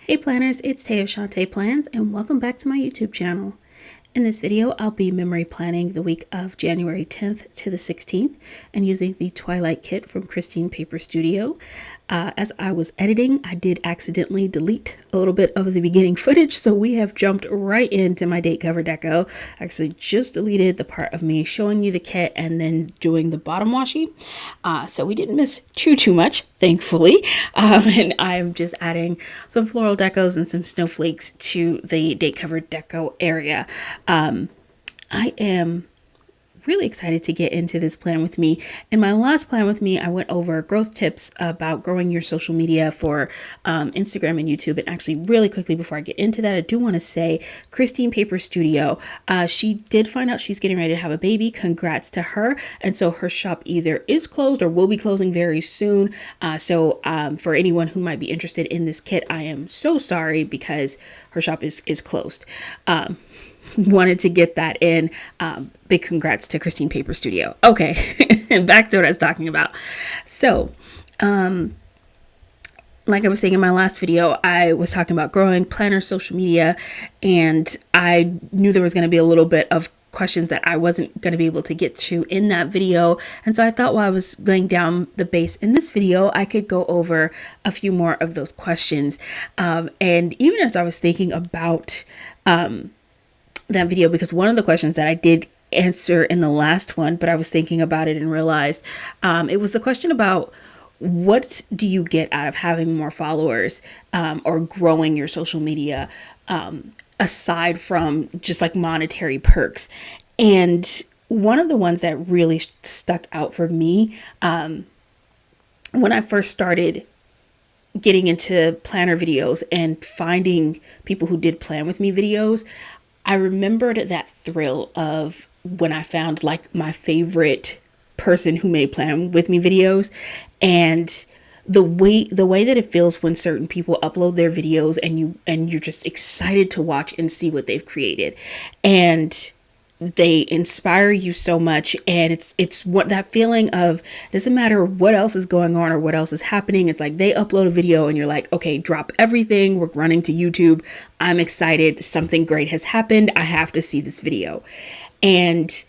Hey planners, it's Tay of Shantae Plans and welcome back to my YouTube channel. In this video, I'll be memory planning the week of January 10th to the 16th and using the Twilight kit from Christine Paper Studio. As I was editing, I did accidentally delete a little bit of the beginning footage, so we have jumped right into my date cover deco. I actually just deleted the part of me showing you the kit and then doing the bottom washi. So we didn't miss too much, thankfully. And I'm just adding some floral decos and some snowflakes to the date cover deco area. I am really excited to get into this plan with me. In my last plan with me, I went over growth tips about growing your social media for Instagram and YouTube. And actually, really quickly before I get into that, I do want to say Christine Paper Studio, she did find out she's getting ready to have a baby. Congrats to her. And so her shop either is closed or will be closing very soon. So for anyone who might be interested in this kit, I am so sorry because her shop is closed. Wanted to get that in. Big congrats to Christine Paper Studio. Okay, back to what I was talking about. So, like I was saying in my last video, I was talking about growing planner social media, and I knew there was going to be a little bit of questions that I wasn't going to be able to get to in that video. And so I thought while I was laying down the base in this video, I could go over a few more of those questions. And even as I was thinking about that video, because one of the questions that I did answer in the last one, but I was thinking about it and realized it was the question about what do you get out of having more followers or growing your social media aside from just like monetary perks. And one of the ones that really stuck out for me when I first started getting into planner videos and finding people who did plan with me videos, I remembered that thrill of when I found like my favorite person who made plan with me videos, and the way that it feels when certain people upload their videos and you're just excited to watch and see what they've created, and they inspire you so much. And it's what that feeling of, doesn't matter what else is going on or what else is happening. It's like they upload a video and you're like, okay, drop everything. We're running to YouTube. I'm excited. Something great has happened. I have to see this video. And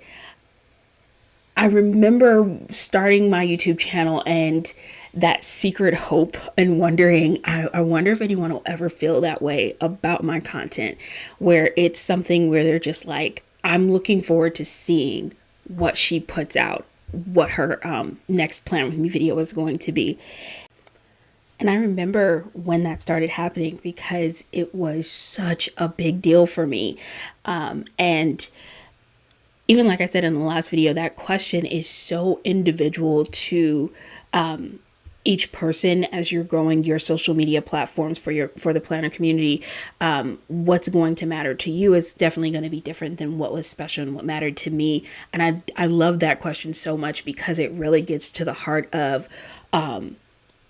I remember starting my YouTube channel and that secret hope and wondering, I wonder if anyone will ever feel that way about my content, where it's something where they're just like, I'm looking forward to seeing what she puts out, what her next plan with me video is going to be. And I remember when that started happening because it was such a big deal for me. And even like I said in the last video, that question is so individual to each person as you're growing your social media platforms for the planner community. What's going to matter to you is definitely going to be different than what was special and what mattered to me. And I love that question so much because it really gets to the heart of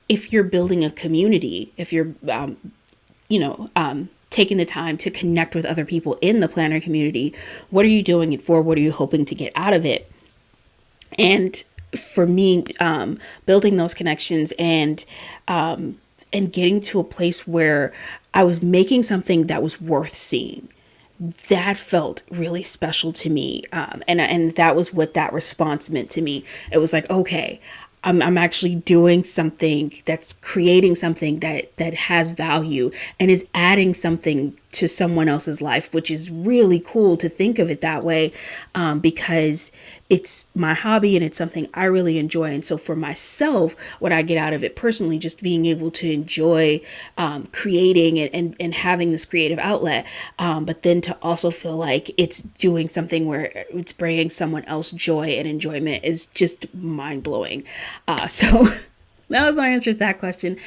if you're building a community, if you're taking the time to connect with other people in the planner community, what are you doing it for? What are you hoping to get out of it? And for me, building those connections and getting to a place where I was making something that was worth seeing, that felt really special to me. And that was what that response meant to me. It was like, okay, I'm actually doing something that's creating something that has value and is adding something to someone else's life, which is really cool to think of it that way, because it's my hobby and it's something I really enjoy. And so for myself, what I get out of it personally, just being able to enjoy creating and having this creative outlet, but then to also feel like it's doing something where it's bringing someone else joy and enjoyment is just mind-blowing. So that was my answer to that question.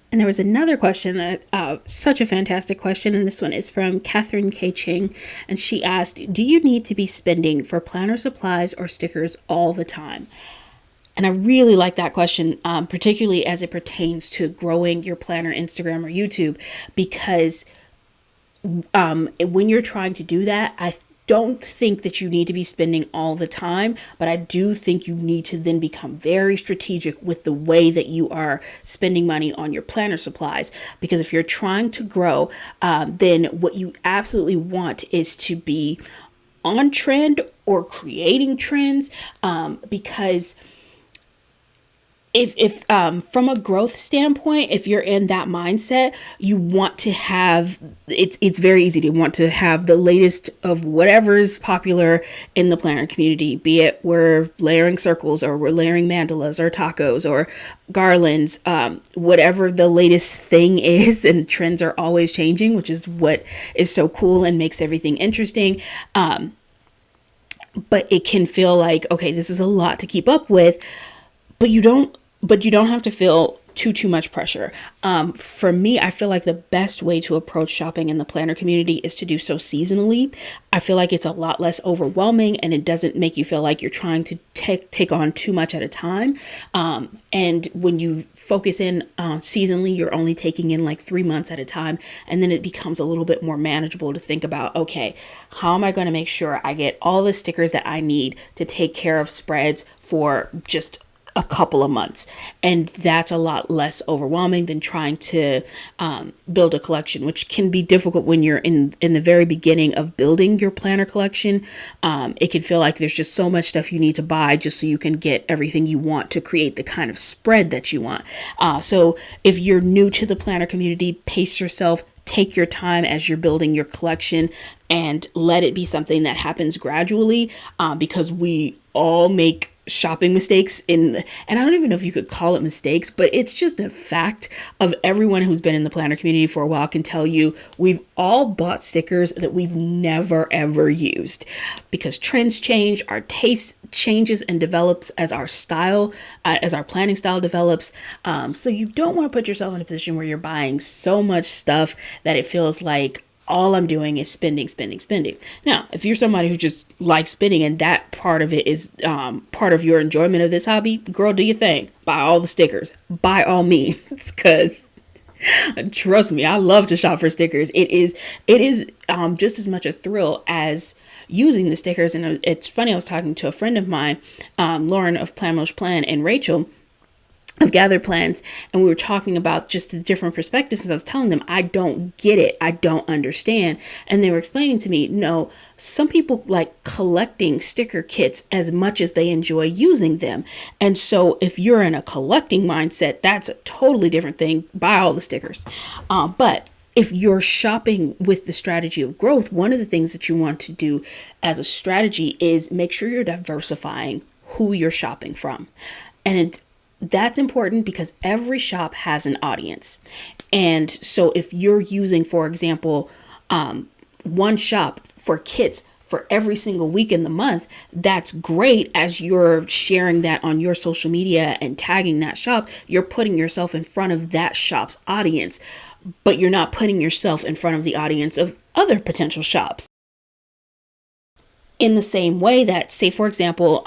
And there was another question that such a fantastic question, and this one is from Catherine K. Ching, and she asked, do you need to be spending for planner supplies or stickers all the time? And I really like that question, particularly as it pertains to growing your planner Instagram or YouTube, because when you're trying to do that, don't think that you need to be spending all the time, but I do think you need to then become very strategic with the way that you are spending money on your planner supplies. Because if you're trying to grow, then what you absolutely want is to be on trend or creating trends, because if from a growth standpoint, if you're in that mindset, you want to have, it's very easy to want to have the latest of whatever is popular in the planner community, be it we're layering circles or we're layering mandalas or tacos or garlands, whatever the latest thing is. And trends are always changing, which is what is so cool and makes everything interesting. But it can feel like, okay, this is a lot to keep up with, but you don't have to feel too much pressure. For me, I feel like the best way to approach shopping in the planner community is to do so seasonally. I feel like it's a lot less overwhelming, and it doesn't make you feel like you're trying to take on too much at a time. And when you focus in seasonally, you're only taking in like 3 months at a time, and then it becomes a little bit more manageable to think about, okay, how am I going to make sure I get all the stickers that I need to take care of spreads for just a couple of months? And that's a lot less overwhelming than trying to build a collection, which can be difficult when you're in the very beginning of building your planner collection. It can feel like there's just so much stuff you need to buy just so you can get everything you want to create the kind of spread that you want. So if you're new to the planner community, pace yourself. Take your time as you're building your collection, and let it be something that happens gradually, because we all make shopping mistakes and I don't even know if you could call it mistakes, but it's just a fact of everyone who's been in the planner community for a while can tell you we've all bought stickers that we've never ever used, because trends change, our taste changes and develops as our style, as our planning style develops. So you don't want to put yourself in a position where you're buying so much stuff that it feels like all I'm doing is spending. Now, if you're somebody who just likes spending and that part of it is part of your enjoyment of this hobby, girl, do your thing. Buy all the stickers. By all means, because trust me, I love to shop for stickers. It is just as much a thrill as using the stickers. And it's funny, I was talking to a friend of mine, Lauren of Plan Most Plan, and Rachel of Gather Plans, and we were talking about just the different perspectives, and I was telling them I don't get it, I don't understand, and they were explaining to me, no, some people like collecting sticker kits as much as they enjoy using them. And so if you're in a collecting mindset, that's a totally different thing. Buy all the stickers. But if you're shopping with the strategy of growth, one of the things that you want to do as a strategy is make sure you're diversifying who you're shopping from. And that's important because every shop has an audience. And so if you're using, for example, one shop for kits for every single week in the month, that's great. As you're sharing that on your social media and tagging that shop, you're putting yourself in front of that shop's audience, but you're not putting yourself in front of the audience of other potential shops. In the same way that, say, for example,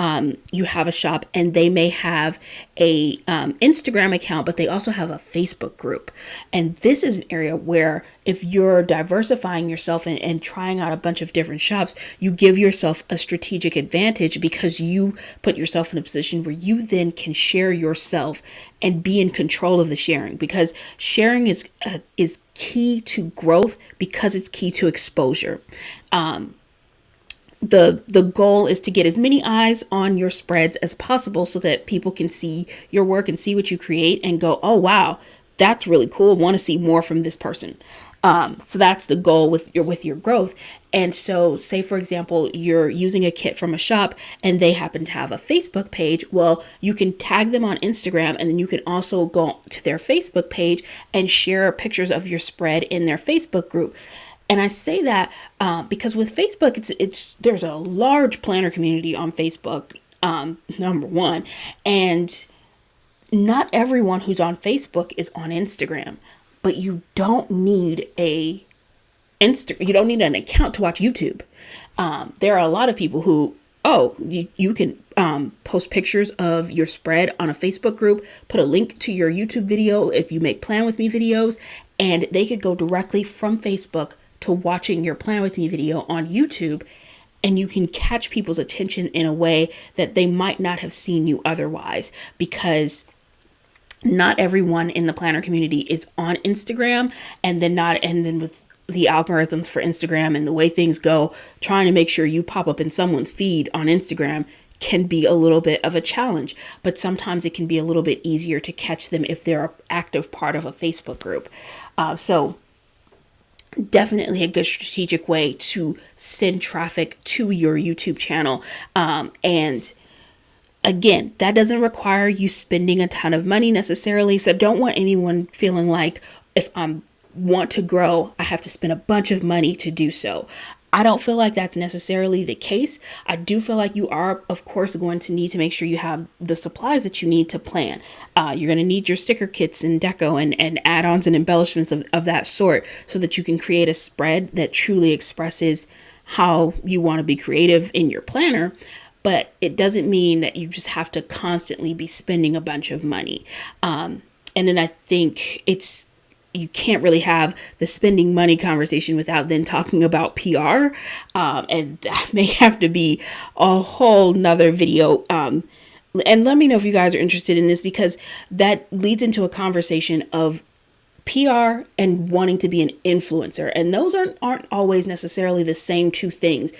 you have a shop and they may have a Instagram account, but they also have a Facebook group. And this is an area where if you're diversifying yourself and trying out a bunch of different shops, you give yourself a strategic advantage because you put yourself in a position where you then can share yourself and be in control of the sharing, because sharing is key to growth because it's key to exposure. The goal is to get as many eyes on your spreads as possible so that people can see your work and see what you create and go, oh, wow, that's really cool. Want to see more from this person. So that's the goal with your growth. And so say, for example, you're using a kit from a shop and they happen to have a Facebook page. Well, you can tag them on Instagram, and then you can also go to their Facebook page and share pictures of your spread in their Facebook group. And I say that because with Facebook, there's a large planner community on Facebook, number one, and not everyone who's on Facebook is on Instagram. But you don't need you don't need an account to watch YouTube. There are a lot of people who, you can post pictures of your spread on a Facebook group, put a link to your YouTube video if you make Plan With Me videos, and they could go directly from Facebook to watching your Plan With Me video on YouTube. and you can catch people's attention in a way that they might not have seen you otherwise, because not everyone in the planner community is on Instagram, and then with the algorithms for Instagram and the way things go, trying to make sure you pop up in someone's feed on Instagram can be a little bit of a challenge, but sometimes it can be a little bit easier to catch them if they're an active part of a Facebook group. So definitely a good strategic way to send traffic to your YouTube channel. And again, that doesn't require you spending a ton of money necessarily. So don't want anyone feeling like, if I want to grow, I have to spend a bunch of money to do so. I don't feel like that's necessarily the case. I do feel like you are, of course, going to need to make sure you have the supplies that you need to plan. You're going to need your sticker kits and deco and add-ons and embellishments of that sort, so that you can create a spread that truly expresses how you want to be creative in your planner. But it doesn't mean that you just have to constantly be spending a bunch of money. And then I think you can't really have the spending money conversation without then talking about PR. And that may have to be a whole nother video. And let me know if you guys are interested in this, because that leads into a conversation of PR and wanting to be an influencer. And those aren't always necessarily the same two things.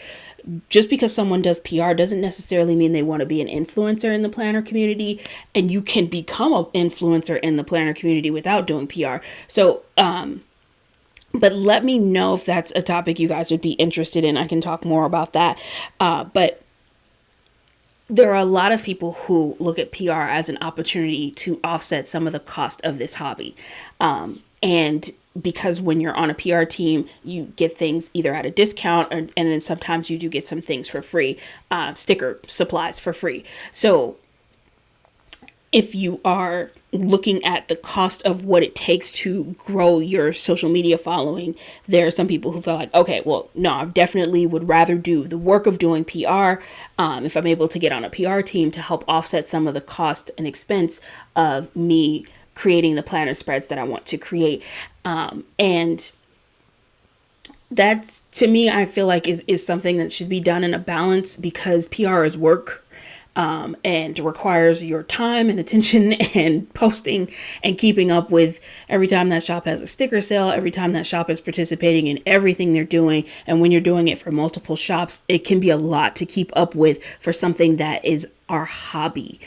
Just because someone does PR doesn't necessarily mean they want to be an influencer in the planner community, and you can become an influencer in the planner community without doing PR. So, but let me know if that's a topic you guys would be interested in. I can talk more about that. But there are a lot of people who look at PR as an opportunity to offset some of the cost of this hobby. And because when you're on a PR team, you get things either at a discount, and then sometimes you do get some things for free, sticker supplies for free. So if you are looking at the cost of what it takes to grow your social media following, there are some people who feel like, okay, well, no, I definitely would rather do the work of doing PR if I'm able to get on a PR team to help offset some of the cost and expense of me creating the planner spreads that I want to create. And that's, to me, I feel like is something that should be done in a balance, because PR is work, and requires your time and attention and posting and keeping up with every time that shop has a sticker sale, every time that shop is participating in everything they're doing. And when you're doing it for multiple shops, it can be a lot to keep up with for something that is our hobby.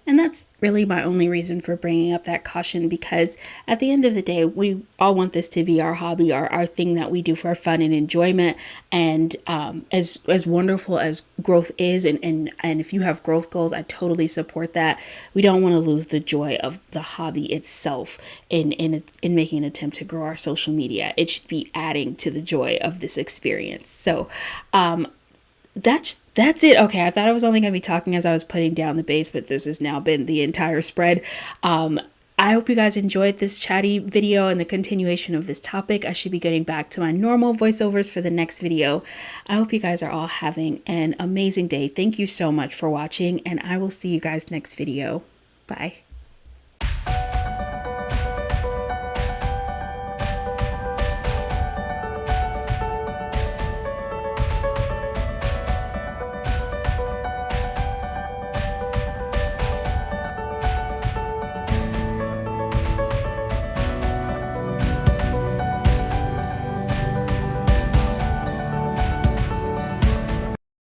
And that's really my only reason for bringing up that caution, because at the end of the day, we all want this to be our hobby, our thing that we do for fun and enjoyment. And as wonderful as growth is, and if you have growth goals, I totally support that. We don't want to lose the joy of the hobby itself in making an attempt to grow our social media. It should be adding to the joy of this experience. So that's it. Okay, I thought I was only going to be talking as I was putting down the base, but this has now been the entire spread. I hope you guys enjoyed this chatty video and the continuation of this topic. I should be getting back to my normal voiceovers for the next video. I hope you guys are all having an amazing day. Thank you so much for watching, and I will see you guys next video. Bye.